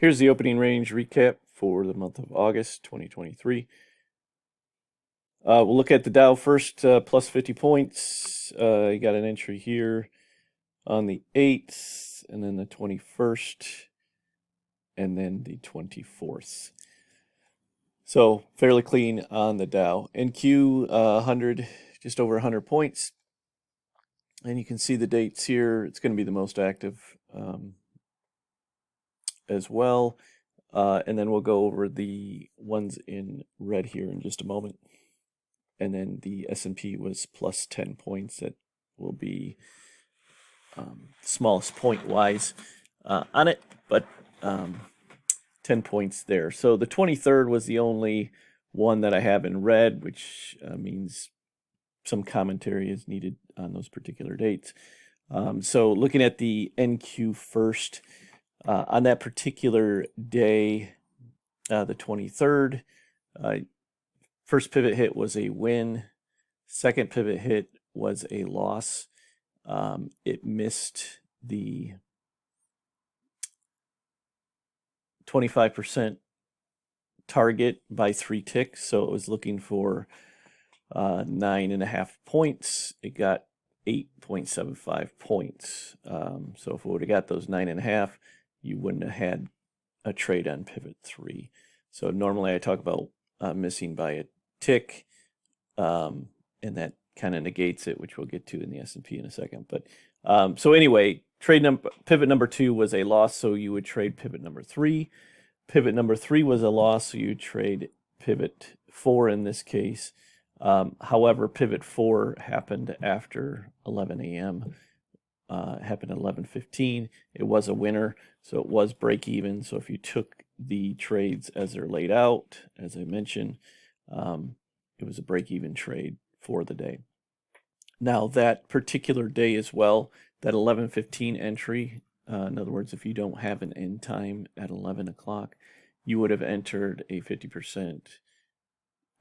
Here's the opening range recap for the month of August 2023. We'll look at the Dow first, plus 50 points. You got an entry here on the 8th, and then the 21st, and then the 24th. So fairly clean on the Dow. NQ 100, just over 100 points. And you can see the dates here. It's going to be the most active as well. And then we'll go over the ones in red here in just a moment. And then the S&P was plus 10 points. That will be smallest point-wise on it, but 10 points there. So the 23rd was the only one that I have in red, which means some commentary is needed on those particular dates. So looking at the NQ first, on that particular day, the 23rd, first pivot hit was a win. Second pivot hit was a loss. It missed the 25% target by 3 ticks. So it was looking for 9.5 points. It got 8.75 points. So if it would have got those 9.5, you wouldn't have had a trade on pivot 3. So normally I talk about missing by a tick, and that kind of negates it, which we'll get to in the S&P in a second. But so anyway, pivot number 2 was a loss, so you would trade pivot number 3. Pivot number 3 was a loss, so you trade pivot 4 in this case. However, pivot 4 happened after 11 a.m. Happened at 11:15. It was a winner, so it was break even. So if you took the trades as they're laid out, as I mentioned, it was a break even trade for the day. Now that particular day as well, that 11:15 entry, in other words, if you don't have an end time at 11 o'clock, you would have entered a 50%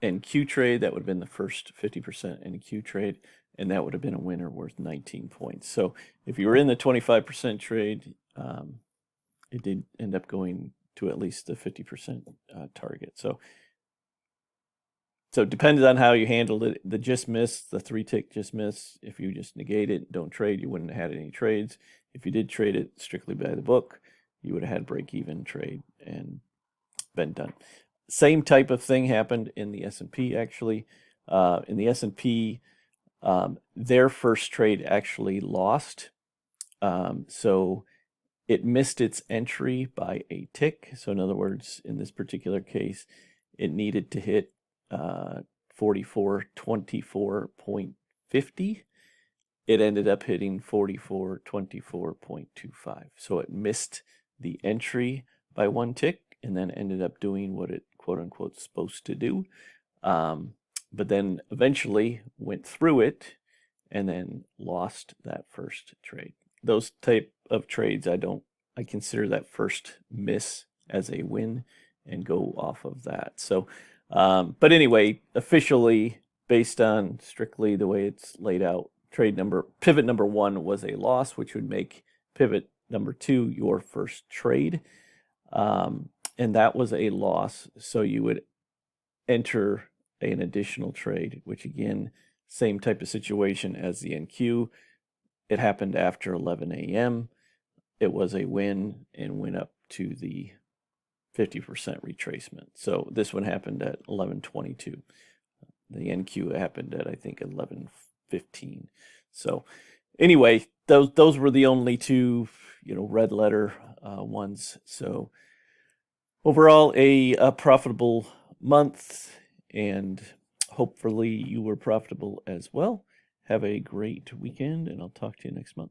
NQ trade. That would have been the first 50% NQ trade, and that would have been a winner worth 19 points. So if you were in the 25% trade, it did end up going to at least the 50% target. So it depends on how you handled it. The just miss, the 3-tick just miss, if you just negate it, don't trade, you wouldn't have had any trades. If you did trade it strictly by the book, you would have had break-even trade and been done. Same type of thing happened in the S&P, actually. In the S&P, their first trade actually lost. So it missed its entry by a tick. So in other words, in this particular case, it needed to hit 4424.50. It ended up hitting 4424.25. So it missed the entry by 1 tick and then ended up doing what it quote unquote supposed to do. But then eventually went through it and then lost that first trade. Those type of trades, I consider that first miss as a win and go off of that. So but anyway, officially, based on strictly the way it's laid out, pivot number 1 was a loss, which would make pivot number 2 your first trade. And that was a loss, so you would enter an additional trade, which again, same type of situation as the NQ. It happened after 11 a.m. It was a win and went up to the 50% retracement. So this one happened at 11:22. The NQ happened at, I think, 11:15. So anyway, those were the only two, red letter ones. So overall, a profitable month, and hopefully you were profitable as well. Have a great weekend, and I'll talk to you next month.